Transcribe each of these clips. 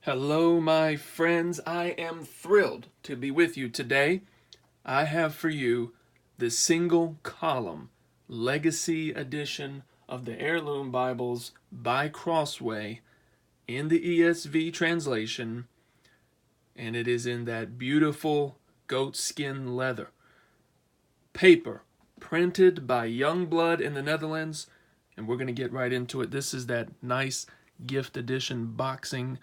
Hello, my friends. I am thrilled to be with you today. I have for you the single column legacy edition of the Heirloom Bibles by Crossway in the ESV translation, and it is in that beautiful goatskin leather. Paper, printed by Jongbloed in the Netherlands, and we're going to get right into it. This is that nice gift edition boxing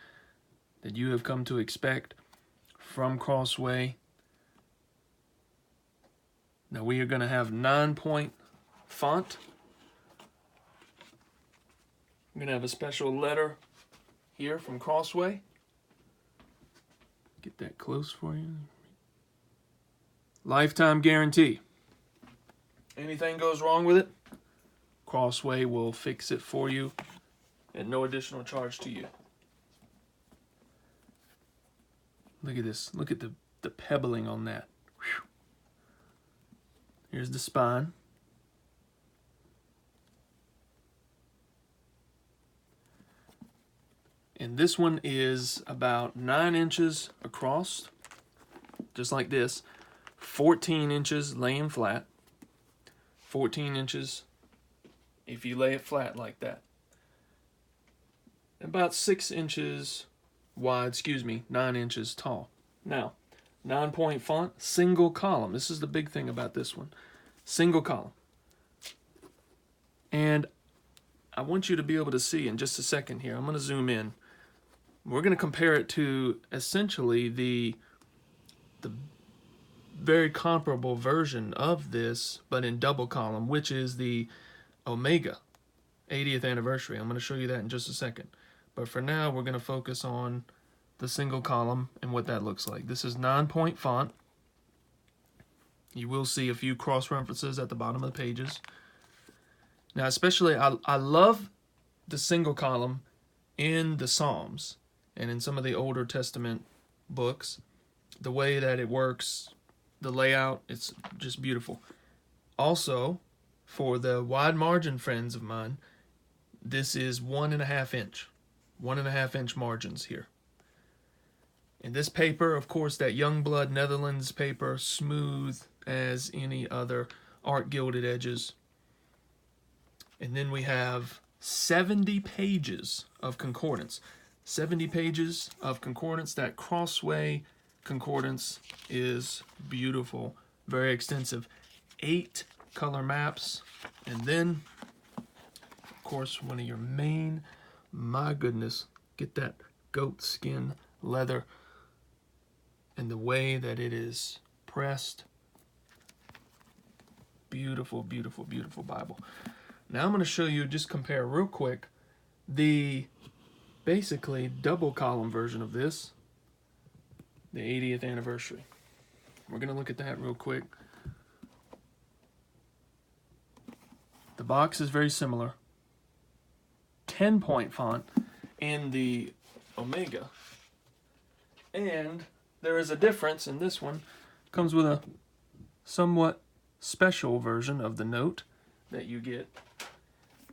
that you have come to expect from Crossway. Now we are going to have 9-point font. I'm going to have a special letter here from Crossway. Get that close for you. Lifetime guarantee. Anything goes wrong with it, Crossway will fix it for you at no additional charge to you. Look at this. Look at the pebbling on that. Whew. Here's the spine. And this one is about 9 inches across, just like this. 14 inches laying flat. 14 inches if you lay it flat like that. About 6 inches wide, 9 inches tall. Now, 9-point font, single column. This is the big thing about this one. Single column. And I want you to be able to see in just a second here. I'm going to zoom in. We're going to compare it to essentially the very comparable version of this, but in double column, which is the Omega 80th anniversary. I'm going to show you that in just a second. But for now, we're going to focus on the single column and what that looks like. This is 9-point font. You will see a few cross references at the bottom of the pages. Now, especially, I love the single column in the Psalms and in some of the Older Testament books. The way that it works, the layout, it's just beautiful. Also, for the wide margin friends of mine, this is 1.5 inch. 1.5 inch margins here. And this paper, of course, that Jongbloed Netherlands paper, smooth as any other, art gilded edges. And then we have 70 pages of concordance. 70 pages of concordance. That Crossway concordance is beautiful, very extensive. 8 color maps. And then, of course, one of your main, my goodness, get that goat skin leather and the way that it is pressed. Beautiful, beautiful, beautiful Bible. Now I'm going to show you, just compare real quick, the basically double column version of this, the 80th anniversary. We're going to look at that real quick. The box is very similar. 10-point font in the Omega. And there is a difference in this one. Comes with a somewhat special version of the note that you get.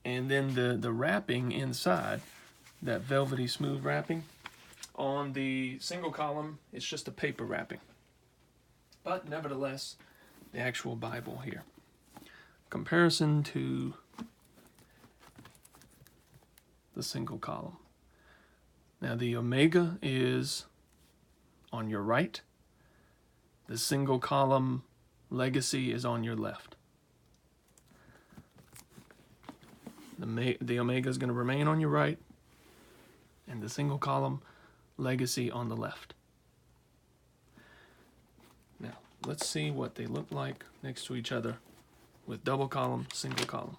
And then the wrapping inside, that velvety smooth wrapping. On the single column, it's just a paper wrapping. But nevertheless, the actual Bible here. Comparison to the single column. Now the Omega is on your right. The single column Legacy is on your left. The Omega is going to remain on your right, and the single column Legacy on the left. Now, let's see what they look like next to each other with double column, single column.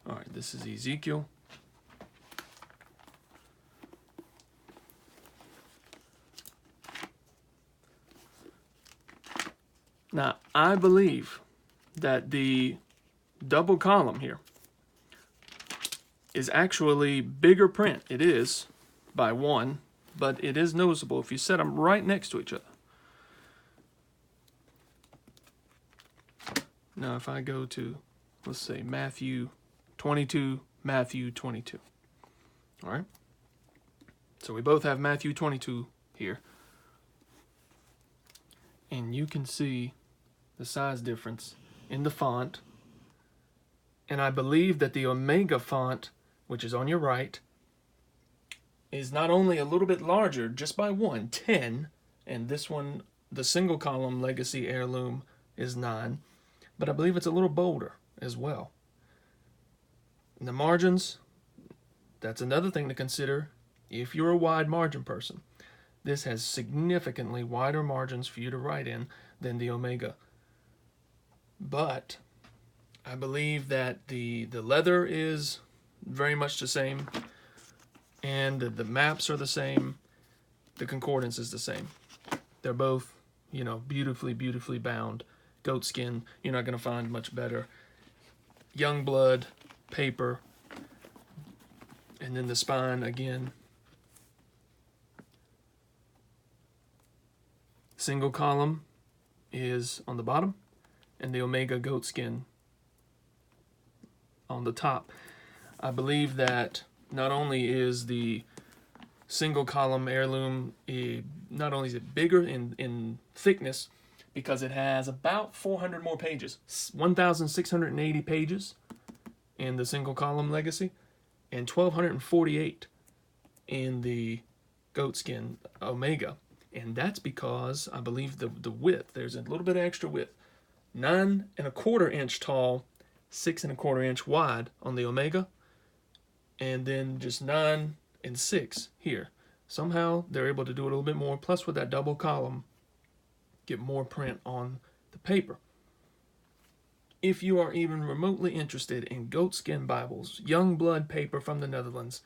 All right, this is Ezekiel. Now, I believe that the double column here is actually bigger print. It is by 1, but it is noticeable if you set them right next to each other. Now, if I go to, let's say, Matthew 22, Matthew 22. All right? So we both have Matthew 22 here. And you can see the size difference in the font. And I believe that the Omega font, which is on your right, is not only a little bit larger, just by 10, and this one, the single column Legacy Heirloom, is 9, but I believe it's a little bolder as well. And the margins, that's another thing to consider if you're a wide margin person. This has significantly wider margins for you to write in than the Omega. But I believe that the leather is very much the same, and the maps are the same. The concordance is the same. They're both, beautifully, beautifully bound. Goatskin, you're not going to find much better. Jongbloed paper. And then the spine, again. Single column is on the bottom, and the Omega Goatskin on the top. I believe that not only is the single column Heirloom, not only is it bigger in thickness, because it has about 400 more pages, 1,680 pages in the single column Legacy, and 1,248 in the Goatskin Omega. And that's because I believe the width, there's a little bit of extra width. 9 1/4 inch tall, 6 1/4 inch wide on the Omega, and then just 9 and 6 here. Somehow they're able to do it a little bit more, plus with that double column, get more print on the paper. If you are even remotely interested in goatskin Bibles, Jongbloed paper from the Netherlands,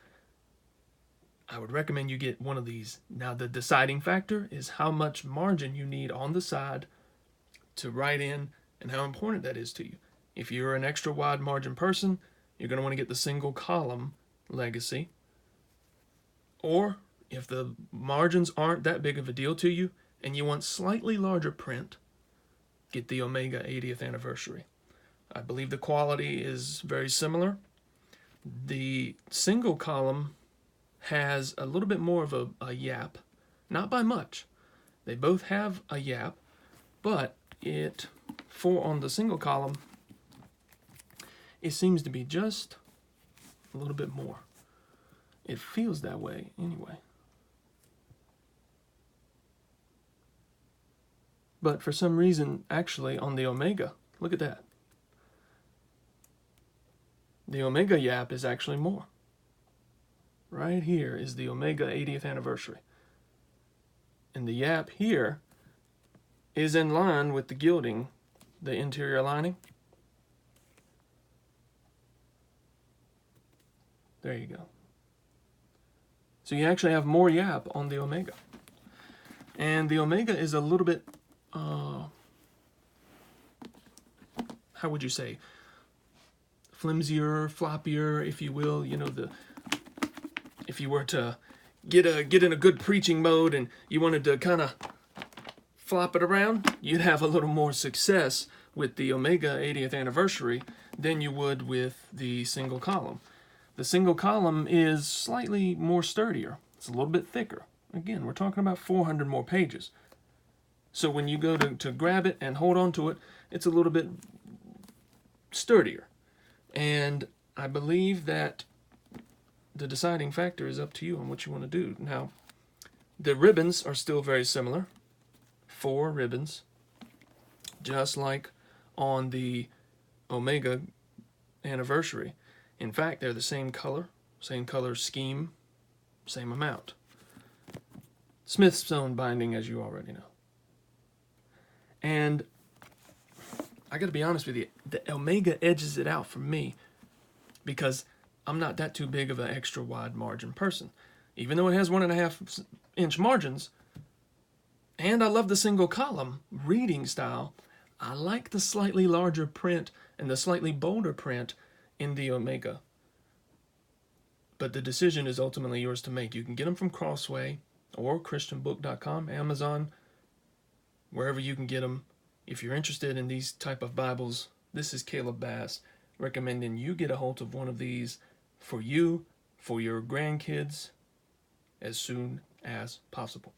I would recommend you get one of these. Now, the deciding factor is how much margin you need on the side to write in and how important that is to you. If you're an extra wide margin person, you're going to want to get the single column Legacy. Or if the margins aren't that big of a deal to you and you want slightly larger print, get the Omega 80th anniversary. I believe the quality is very similar. The single column has a little bit more of a yap, not by much. They both have a yap, but on the single column, it seems to be just a little bit more. It feels that way anyway. But for some reason, actually, on the Omega, look at that. The Omega yap is actually more. Right here is the Omega 80th anniversary. And the yap here is in line with the gilding, the interior lining. There you go. So you actually have more yap on the Omega. And the Omega is a little bit, how would you say, flimsier, floppier, if you will. If you were to get in a good preaching mode and you wanted to kind of flop it around, you'd have a little more success with the Omega 80th anniversary than you would with the single column. The single column is slightly more sturdier. It's a little bit thicker. Again, we're talking about 400 more pages. So when you go to grab it and hold on to it, it's a little bit sturdier. And I believe that the deciding factor is up to you on what you want to do. Now, the ribbons are still very similar. 4 ribbons, just like on the Omega anniversary. In fact, they're the same color scheme, same amount. Smith's stone binding, as you already know. And I got to be honest with you, the Omega edges it out for me because I'm not that too big of an extra wide margin person. Even though it has 1.5 inch margins, and I love the single column reading style, I like the slightly larger print and the slightly bolder print in the Omega. But the decision is ultimately yours to make. You can get them from Crossway or christianbook.com, Amazon, wherever you can get them. If you're interested in these type of Bibles, this is Caleb Bass recommending you get a hold of one of these for you, for your grandkids, as soon as possible.